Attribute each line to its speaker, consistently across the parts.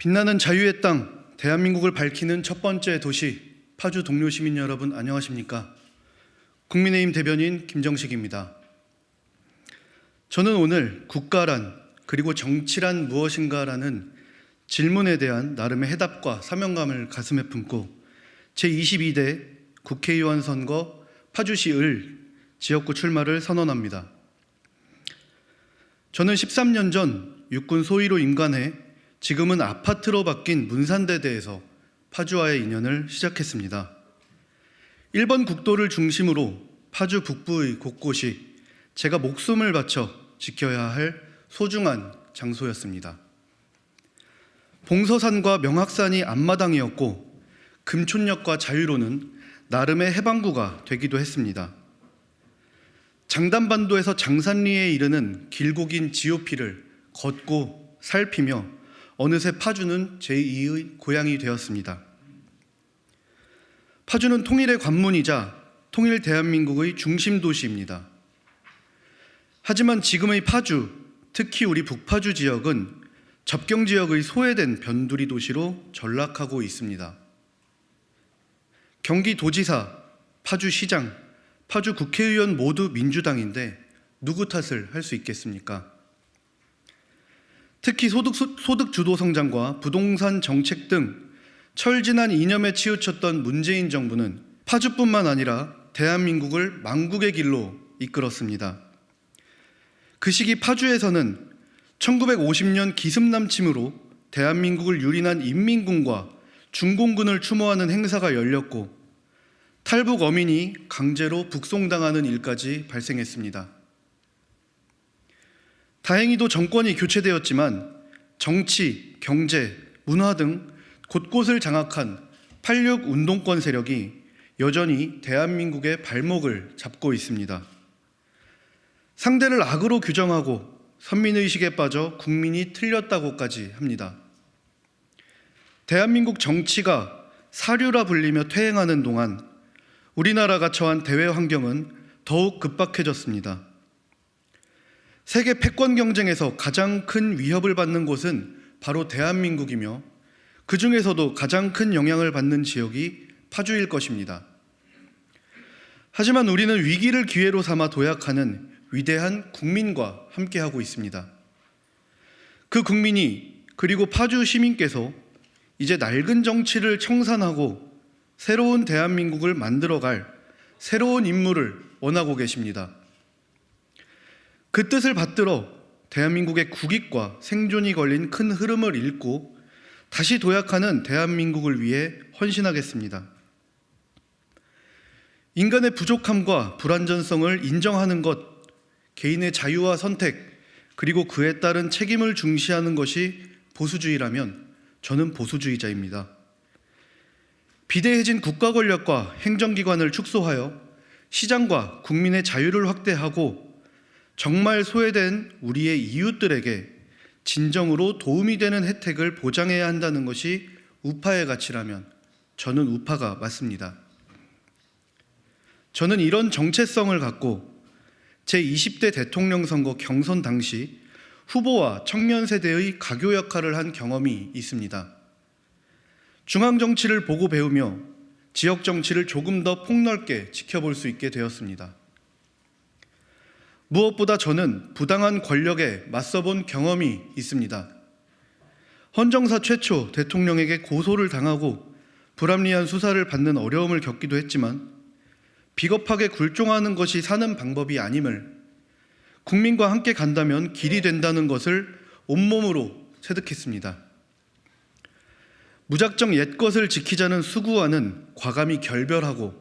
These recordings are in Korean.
Speaker 1: 빛나는 자유의 땅, 대한민국을 밝히는 첫 번째 도시, 파주 동료 시민 여러분 안녕하십니까? 국민의힘 대변인 김정식입니다. 저는 오늘 국가란 그리고 정치란 무엇인가라는 질문에 대한 나름의 해답과 사명감을 가슴에 품고 제22대 국회의원 선거 파주시 을 지역구 출마를 선언합니다. 저는 13년 전 육군 소위로 임관해 지금은 아파트로 바뀐 문산대대에서 파주와의 인연을 시작했습니다. 1번 국도를 중심으로 파주 북부의 곳곳이 제가 목숨을 바쳐 지켜야 할 소중한 장소였습니다. 봉서산과 명학산이 앞마당이었고 금촌역과 자유로는 나름의 해방구가 되기도 했습니다. 장담반도에서 장산리에 이르는 길고 긴 GOP를 걷고 살피며 어느새 파주는 제2의 고향이 되었습니다. 파주는 통일의 관문이자 통일 대한민국의 중심 도시입니다. 하지만 지금의 파주, 특히 우리 북파주 지역은 접경 지역의 소외된 변두리 도시로 전락하고 있습니다. 경기도지사, 파주시장, 파주 국회의원 모두 민주당인데 누구 탓을 할 수 있겠습니까? 특히 소득 주도 성장과 부동산 정책 등 철진한 이념에 치우쳤던 문재인 정부는 파주뿐만 아니라 대한민국을 망국의 길로 이끌었습니다. 그 시기 파주에서는 1950년 기습남침으로 대한민국을 유린한 인민군과 중공군을 추모하는 행사가 열렸고 탈북 어민이 강제로 북송당하는 일까지 발생했습니다. 다행히도 정권이 교체되었지만 정치, 경제, 문화 등 곳곳을 장악한 86 운동권 세력이 여전히 대한민국의 발목을 잡고 있습니다. 상대를 악으로 규정하고 선민의식에 빠져 국민이 틀렸다고까지 합니다. 대한민국 정치가 사류라 불리며 퇴행하는 동안 우리나라가 처한 대외 환경은 더욱 급박해졌습니다. 세계 패권 경쟁에서 가장 큰 위협을 받는 곳은 바로 대한민국이며 그 중에서도 가장 큰 영향을 받는 지역이 파주일 것입니다. 하지만 우리는 위기를 기회로 삼아 도약하는 위대한 국민과 함께하고 있습니다. 그 국민이 그리고 파주 시민께서 이제 낡은 정치를 청산하고 새로운 대한민국을 만들어갈 새로운 인물을 원하고 계십니다. 그 뜻을 받들어 대한민국의 국익과 생존이 걸린 큰 흐름을 읽고 다시 도약하는 대한민국을 위해 헌신하겠습니다. 인간의 부족함과 불완전성을 인정하는 것, 개인의 자유와 선택, 그리고 그에 따른 책임을 중시하는 것이 보수주의라면 저는 보수주의자입니다. 비대해진 국가 권력과 행정기관을 축소하여 시장과 국민의 자유를 확대하고 정말 소외된 우리의 이웃들에게 진정으로 도움이 되는 혜택을 보장해야 한다는 것이 우파의 가치라면 저는 우파가 맞습니다. 저는 이런 정체성을 갖고 제20대 대통령 선거 경선 당시 후보와 청년 세대의 가교 역할을 한 경험이 있습니다. 중앙 정치를 보고 배우며 지역 정치를 조금 더 폭넓게 지켜볼 수 있게 되었습니다. 무엇보다 저는 부당한 권력에 맞서본 경험이 있습니다. 헌정사 최초 대통령에게 고소를 당하고 불합리한 수사를 받는 어려움을 겪기도 했지만 비겁하게 굴종하는 것이 사는 방법이 아님을, 국민과 함께 간다면 길이 된다는 것을 온몸으로 체득했습니다. 무작정 옛것을 지키자는 수구와는 과감히 결별하고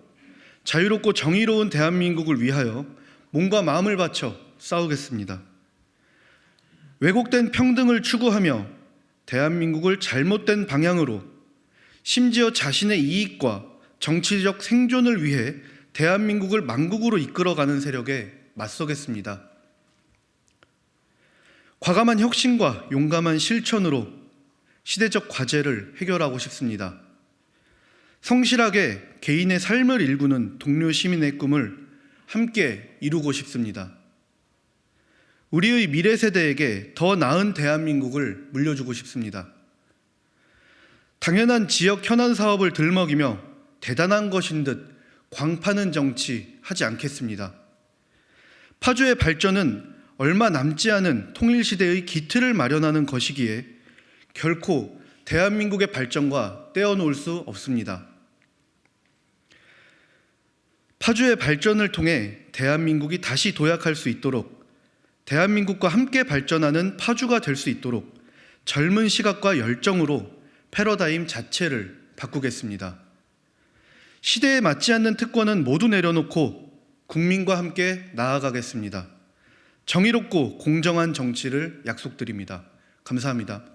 Speaker 1: 자유롭고 정의로운 대한민국을 위하여 몸과 마음을 바쳐 싸우겠습니다. 왜곡된 평등을 추구하며 대한민국을 잘못된 방향으로, 심지어 자신의 이익과 정치적 생존을 위해 대한민국을 망국으로 이끌어가는 세력에 맞서겠습니다. 과감한 혁신과 용감한 실천으로 시대적 과제를 해결하고 싶습니다. 성실하게 개인의 삶을 일구는 동료 시민의 꿈을 함께 이루고 싶습니다. 우리의 미래 세대에게 더 나은 대한민국을 물려주고 싶습니다. 당연한 지역 현안 사업을 들먹이며 대단한 것인 듯 광파는 정치 하지 않겠습니다. 파주의 발전은 얼마 남지 않은 통일시대의 기틀을 마련하는 것이기에 결코 대한민국의 발전과 떼어놓을 수 없습니다. 파주의 발전을 통해 대한민국이 다시 도약할 수 있도록, 대한민국과 함께 발전하는 파주가 될 수 있도록 젊은 시각과 열정으로 패러다임 자체를 바꾸겠습니다. 시대에 맞지 않는 특권은 모두 내려놓고 국민과 함께 나아가겠습니다. 정의롭고 공정한 정치를 약속드립니다. 감사합니다.